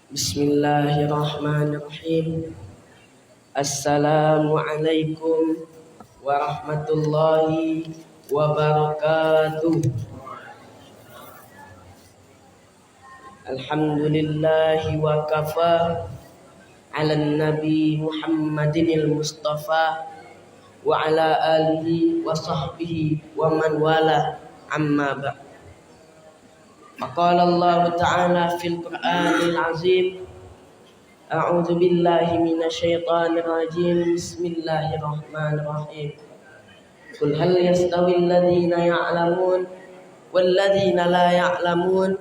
Bismillahirrahmanirrahim. Assalamualaikum warahmatullahi wabarakatuh. Alhamdulillahi wa kafa ala nabi Muhammadinil Mustafa wa ala alihi wa sahbihi wa man wala amma ba'd. Maqala Allah Ta'ala fil Qur'anil Azim. A'udzu billahi minasyaitonir rajim. Bismillahirrahmanirrahim. Qul hal yastawil ladzina ya'lamun wal ladzina la ya'lamun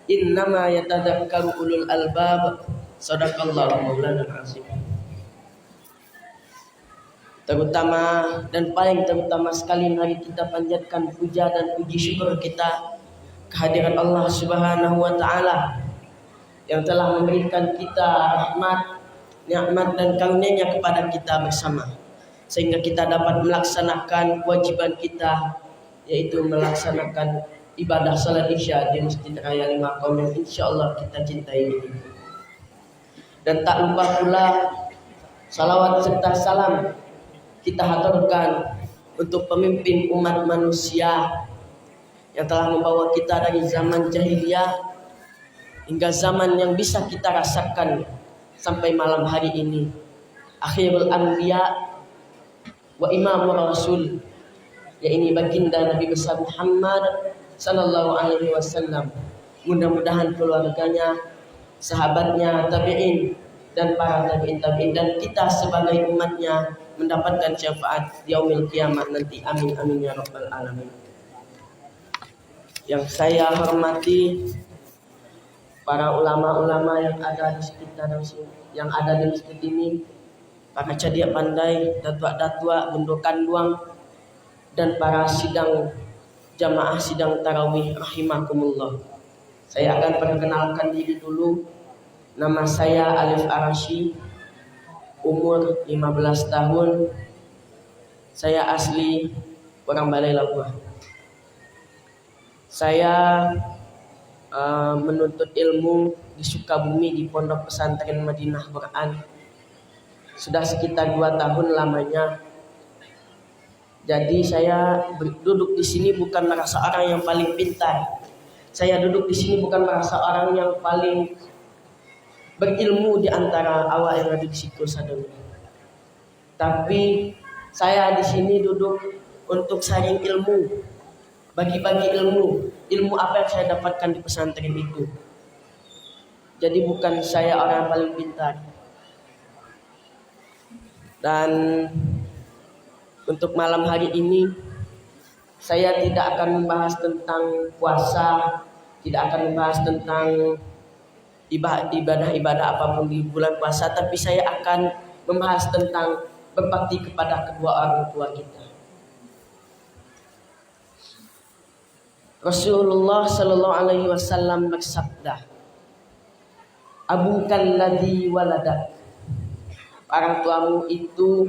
innama yatadzakkaru ulul albab. Shadaqallahu maulana azim. Terutama dan paling terutama sekali mari kita panjatkan puja dan puji syukur kita kehadiran Allah Subhanahu wa Ta'ala yang telah memberikan kita rahmat, nikmat dan karunia-Nya kepada kita bersama, sehingga kita dapat melaksanakan kewajiban kita, yaitu melaksanakan ibadah salat Isya di Masjid Raya Lima Qom yang insyaallah kita cintai ini. Dan tak lupa pula salawat serta salam kita haturkan untuk pemimpin umat manusia yang telah membawa kita dari zaman jahiliyah hingga zaman yang bisa kita rasakan sampai malam hari ini. Akhirul anbiya wa imamur rasul, yaitu baginda Nabi besar Muhammad sallallahu alaihi wasallam. Mudah-mudahan keluarganya, sahabatnya, tabi'in dan para tabi'in dan kita sebagai umatnya mendapatkan syafaat di yaumil kiamat nanti. Amin amin ya rabbal alamin. Yang saya hormati para ulama-ulama yang ada di sekitar sini, yang ada di masjid ini, para cadia pandai, datua-datua, bendokan luang, dan para sidang jamaah sidang tarawih rahimakumullah. Saya akan perkenalkan diri dulu. Nama saya Alif Arasy, umur 15 tahun. Saya asli orang Balai Labuan. Saya menuntut ilmu di Sukabumi di Pondok Pesantren Madinah Quran. Sudah sekitar 2 tahun lamanya. Jadi saya duduk di sini bukan merasa orang yang paling pintar. Saya duduk di sini bukan merasa orang yang paling berilmu di antara awak yang ada di situ sadar. Tapi saya di sini duduk untuk sharing ilmu, bagi-bagi ilmu apa yang saya dapatkan di pesantren itu. Jadi bukan saya orang yang paling pintar. Dan untuk malam hari ini saya tidak akan membahas tentang puasa, tidak akan membahas tentang ibadah-ibadah apapun di bulan puasa, tapi saya akan membahas tentang berbakti kepada kedua orang tua kita. Rasulullah sallallahu alaihi wasallam bersabda, "Abukal ladzi waladak." Orang tuamu itu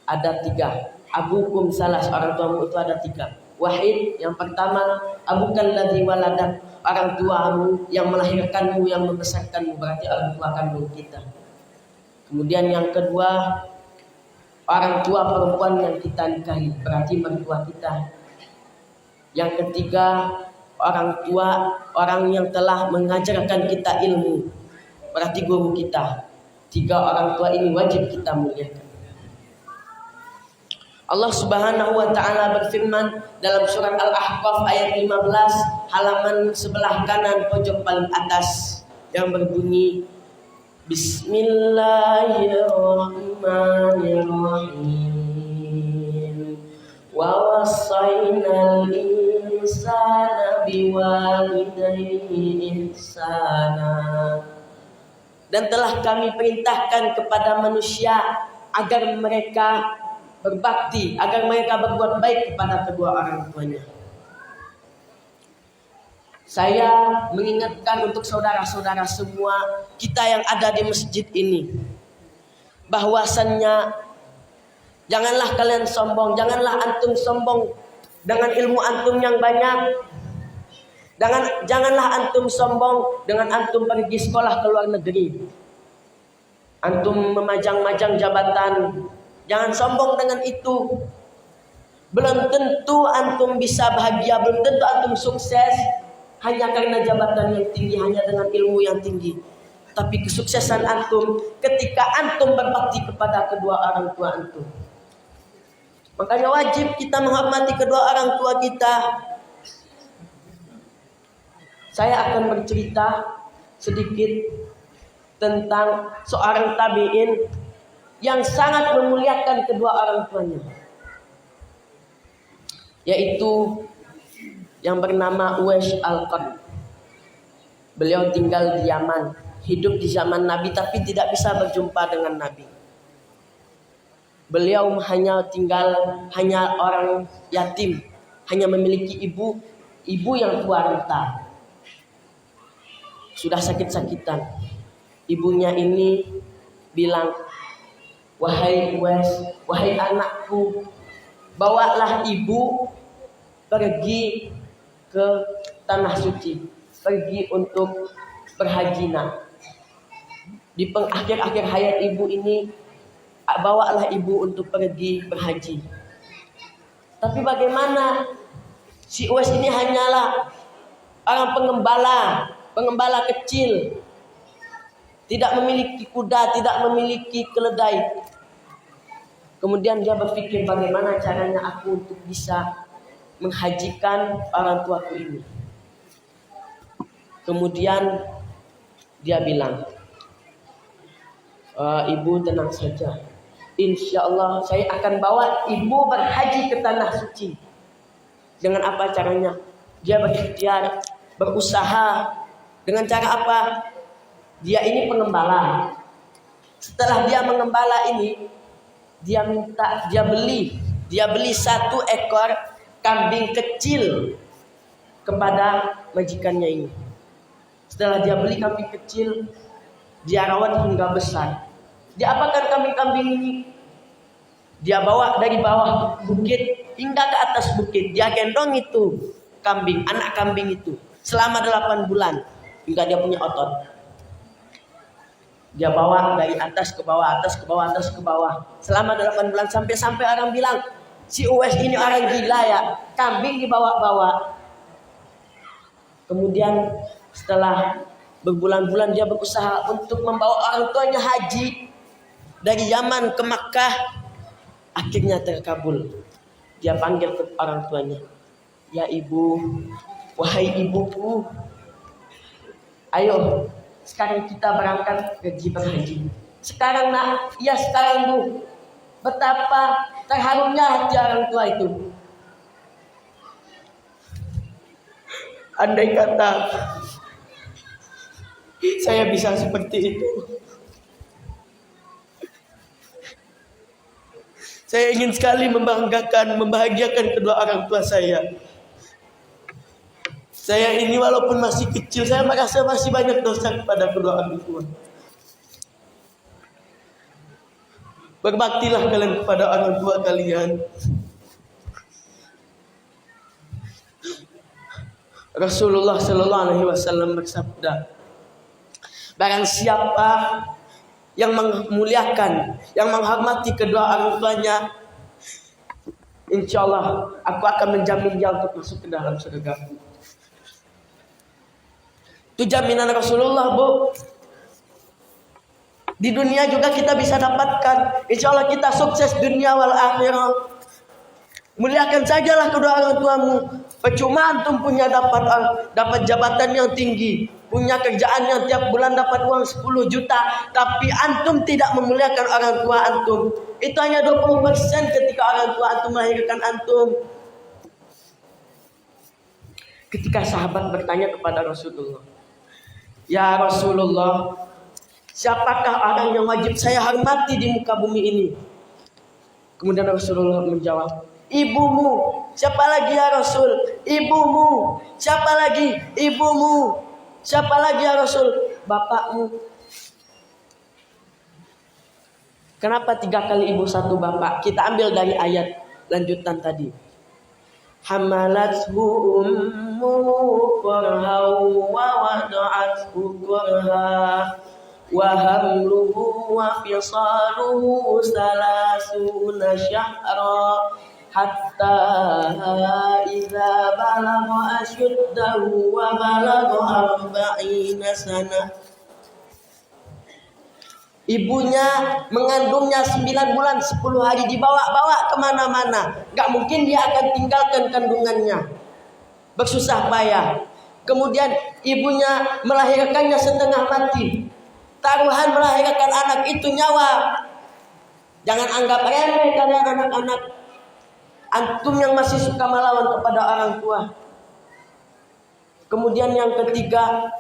ada 3. Abukum salah, orang tuamu itu ada 3. Wahid, yang pertama, abukal ladzi waladak, orang tuamu yang melahirkanmu, yang membesarkanmu, berarti orang tua kandung kita. Kemudian yang kedua, orang tua perempuan yang kita nikahi, berarti mertua kita. Yang ketiga, orang tua, orang yang telah mengajarkan kita ilmu, berarti guru kita. 3 orang tua ini wajib kita muliakan. Allah Subhanahu wa Ta'ala berfirman dalam surat Al-Ahqaf ayat 15, halaman sebelah kanan pojok paling atas, yang berbunyi, Bismillahirrahmanirrahim. Wa wassaynal insana biwalidayhi ihsana. Dan telah kami perintahkan kepada manusia agar mereka berbakti, agar mereka berbuat baik kepada kedua orang tuanya. Saya mengingatkan untuk saudara-saudara semua kita yang ada di masjid ini, bahwasannya janganlah kalian sombong, janganlah antum sombong dengan ilmu antum yang banyak. Janganlah antum sombong dengan antum pergi sekolah ke luar negeri. Antum memajang-majang jabatan. Jangan sombong dengan itu. Belum tentu antum bisa bahagia, belum tentu antum sukses hanya karena jabatan yang tinggi, hanya dengan ilmu yang tinggi. Tapi kesuksesan antum ketika antum berbakti kepada kedua orang tua antum. Makanya wajib kita menghormati kedua orang tua kita. Saya akan bercerita sedikit tentang seorang tabi'in yang sangat memuliakan kedua orang tuanya, yaitu yang bernama Uwais Al-Qarni. Beliau tinggal di Yaman, hidup di zaman Nabi tapi tidak bisa berjumpa dengan Nabi. Beliau hanya orang yatim, hanya memiliki ibu yang tua renta. Sudah sakit-sakitan. Ibunya ini bilang, "Wahai Uwais, wahai anakku, bawalah ibu pergi ke tanah suci, pergi untuk berhaji nak. Di akhir-akhir hayat ibu ini, bawalah ibu untuk pergi berhaji." Tapi bagaimana? Si Uwais ini hanyalah orang pengembala kecil, tidak memiliki kuda, tidak memiliki keledai. Kemudian dia berpikir, bagaimana caranya aku untuk bisa menghajikan orang tuaku ini. Kemudian dia bilang, "Ibu tenang saja, insya Allah saya akan bawa ibu berhaji ke tanah suci." Dengan apa caranya? Dia berikhtiar, berusaha. Dengan cara apa? Dia ini pengembala. Setelah dia mengembala ini, dia beli 1 ekor kambing kecil kepada majikannya ini. Setelah dia beli kambing kecil, dia rawat hingga besar. Dia apakan kambing-kambing ini? Dia bawa dari bawah bukit hingga ke atas bukit. Dia gendong itu kambing, anak kambing itu selama 8 bulan hingga dia punya otot. Dia bawa dari atas ke bawah, atas ke bawah, atas ke bawah selama 8 bulan, sampai orang bilang, si Uwais ini orang gila ya, kambing dibawa-bawa. Kemudian setelah berbulan-bulan dia berusaha untuk membawa orang tuanya haji dari Yaman ke Makkah. Akhirnya terkabul. Dia panggil ke orang tuanya, "Ya ibu, wahai ibuku, ayo sekarang kita berangkat pergi berhaji." "Sekarang nak?" "Ya sekarang bu." Betapa terharunya hati orang tua itu. Andai kata saya bisa seperti itu, saya ingin sekali membahagiakan kedua orang tua saya. Saya ini walaupun masih kecil, saya merasa masih banyak dosa kepada kedua orang tua. Berbaktilah kalian kepada orang tua kalian. Rasulullah Sallallahu Alaihi Wasallam bersabda, barang siapa yang memuliakan, yang menghormati kedua orang tuanya, insya Allah aku akan menjamin dia untuk masuk ke dalam surga. Itu jaminan Rasulullah, bu. Di dunia juga kita bisa dapatkan. Insya Allah kita sukses dunia wal akhirah. Muliakan sajalah kedua orang tuamu. Percuma antum punya dapat jabatan yang tinggi, punya kerjaan yang tiap bulan dapat uang 10 juta, tapi antum tidak memuliakan orang tua antum. Itu hanya 20% ketika orang tua antum melahirkan antum. Ketika sahabat bertanya kepada Rasulullah, "Ya Rasulullah, siapakah orang yang wajib saya hormati di muka bumi ini?" Kemudian Rasulullah menjawab, "Ibumu." "Siapa lagi ya Rasul?" "Ibumu." "Siapa lagi?" "Ibumu." "Siapa lagi ya Rasul?" "Bapakmu." Kenapa 3 kali ibu 1 bapak? Kita ambil dari ayat lanjutan tadi. hamalathu ummuhu kurha wa wada'athu kurha wa hamluhu wa fisaluhu salasuna syahra hatta idza balagha ashuddahu wa balagha arba'ina sana. Ibunya mengandungnya 9 bulan 10 hari, dibawa-bawa kemana-mana. Gak mungkin dia akan tinggalkan kandungannya, bersusah payah. Kemudian ibunya melahirkannya setengah mati. Taruhan melahirkan anak itu nyawa. Jangan anggap remeh kalian anak-anak. Antum yang masih suka melawan kepada orang tua. Kemudian yang ketiga,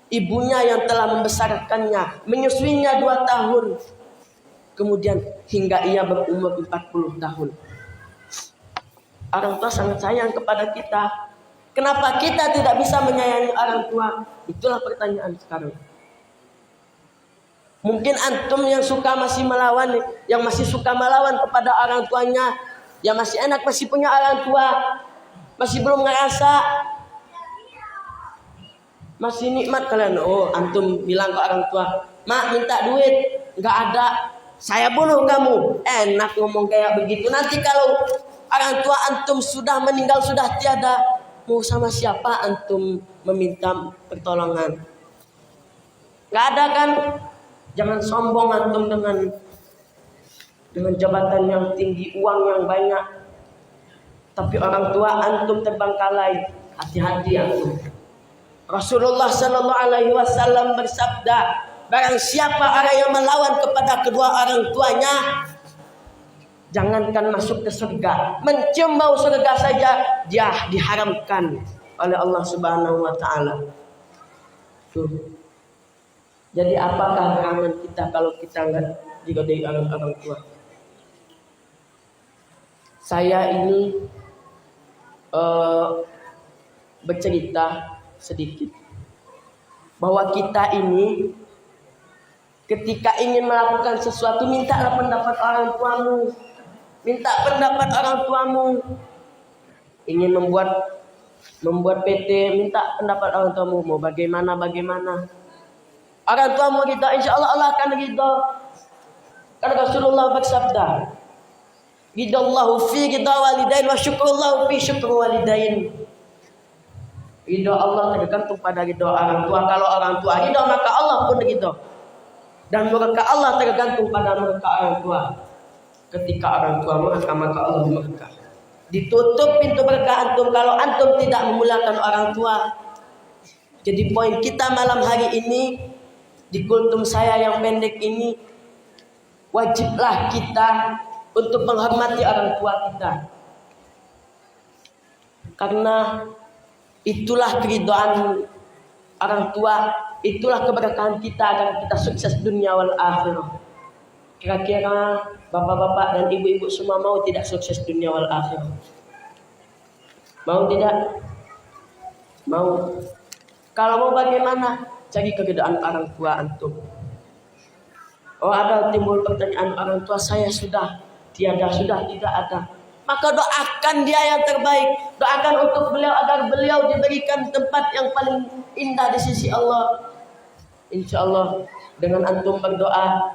ibunya yang telah membesarkannya, menyusuinya 2 tahun. Kemudian hingga ia berumur 40 tahun. Orang tua sangat sayang kepada kita. Kenapa kita tidak bisa menyayangi orang tua? Itulah pertanyaan sekarang. Mungkin antum yang suka masih melawan, yang masih suka melawan kepada orang tuanya, ya masih enak, masih punya orang tua, masih belum ngerasa, masih nikmat kalian. Oh, antum bilang ke orang tua, "Mak, minta duit." Enggak ada. "Saya bunuh kamu." Enak ngomong kayak begitu. Nanti kalau orang tua antum sudah meninggal, sudah tiada, mau sama siapa antum meminta pertolongan? Enggak ada kan? Jangan sombong antum dengan jabatan yang tinggi, uang yang banyak, tapi orang tua antum terbengkalai. Hati-hati antum. Rasulullah sallallahu alaihi wasallam bersabda, barang siapa orang yang melawan kepada kedua orang tuanya, jangankan masuk ke surga, mencium bau surga saja dia diharamkan oleh Allah Subhanahu wa taala. Tuh. Jadi apakah gerangan kita kalau kita enggak digodai orang tua? Saya ini bercerita sedikit bahwa kita ini ketika ingin melakukan sesuatu, mintalah pendapat orang tuamu. Minta pendapat orang tuamu. Ingin membuat PT, minta pendapat orang tuamu. Mau bagaimana. Orang tuamu ridha, insyaallah Allah akan ridha. Karena Rasulullah bersabda, "Ridallahu fi ridha walidain wa syukrullahu fi syukri walidain." Ridha Allah tergantung pada ridha orang tua. Kalau orang tua ridha, maka Allah pun ridha. Dan murka Allah tergantung pada murka orang tua. Ketika orang tua murka, maka Allah murka. Ditutup pintu berkah antum kalau antum tidak memuliakan orang tua. Jadi poin kita malam hari ini di kultum saya yang pendek ini, wajiblah kita untuk menghormati orang tua kita. Karena itulah keridhaan orang tua, itulah keberkahan kita agar kita sukses dunia wal akhirah. Kira-kira bapak-bapak dan ibu-ibu semua mau tidak sukses dunia wal akhirah? Mau tidak? Mau. Kalau mau bagaimana? Cari keridhaan orang tua antum. Oh, ada timbul pertanyaan, orang tua saya sudah tiada, sudah tidak ada. Maka doakan dia yang terbaik. Doakan untuk beliau agar beliau diberikan tempat yang paling indah di sisi Allah. Insya Allah dengan antum berdoa,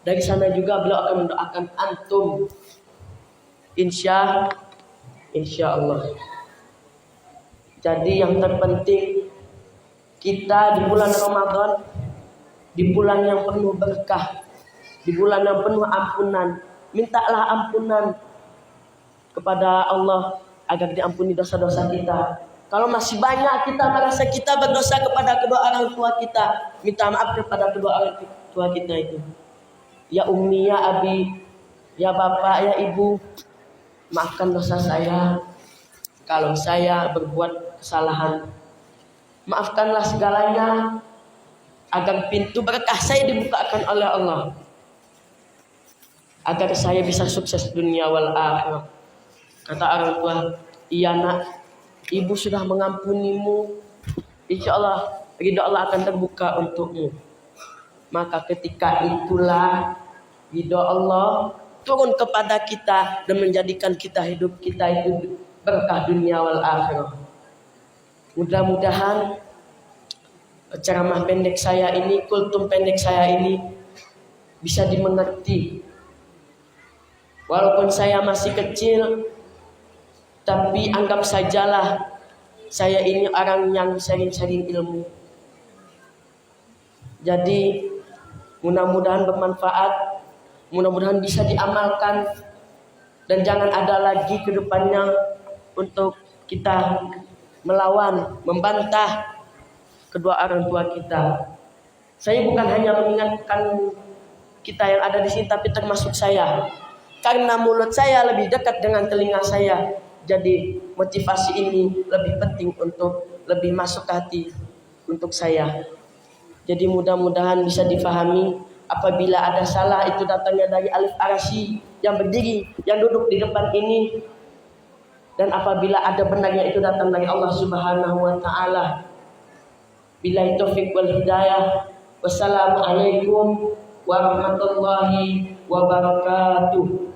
dari sana juga beliau akan mendoakan antum. Insya Allah. Jadi yang terpenting, kita di bulan Ramadan, di bulan yang penuh berkah, di bulan yang penuh ampunan, mintalah ampunan kepada Allah agar diampuni dosa-dosa kita. Kalau masih banyak kita merasa kita berdosa kepada kedua orang tua kita, minta maaf kepada kedua orang tua kita itu. Ya ummi, ya abi, ya bapak, ya ibu, maafkan dosa saya. Kalau saya berbuat kesalahan, maafkanlah segalanya agar pintu berkah saya dibukakan oleh Allah, agar saya bisa sukses dunia wal akhirah. Kata orang tua, "Iya nak, ibu sudah mengampunimu. Insya Allah ridha Allah akan terbuka untukmu." Maka ketika itulah ridha Allah turun kepada kita dan menjadikan kita hidup kita itu berkah dunia wal akhirah. Mudah-mudahan ceramah pendek saya ini, kultum pendek saya ini bisa dimengerti. Walaupun saya masih kecil, tapi anggap sajalah saya ini orang yang sering-sering ilmu. Jadi mudah-mudahan bermanfaat, mudah-mudahan bisa diamalkan, dan jangan ada lagi ke depannya untuk kita melawan, membantah kedua orang tua kita. Saya bukan hanya mengingatkan kita yang ada di sini, tapi termasuk saya. Karena mulut saya lebih dekat dengan telinga saya, jadi motivasi ini lebih penting untuk lebih masuk ke hati untuk saya. Jadi mudah-mudahan bisa difahami. Apabila ada salah, itu datangnya dari Alif Arasy yang berdiri, yang duduk di depan ini. Dan apabila ada benarnya, itu datang dari Allah Subhanahu wa Ta'ala. Billahi taufiq wal hidayah. Wassalamualaikum warahmatullahi wabarakatuh.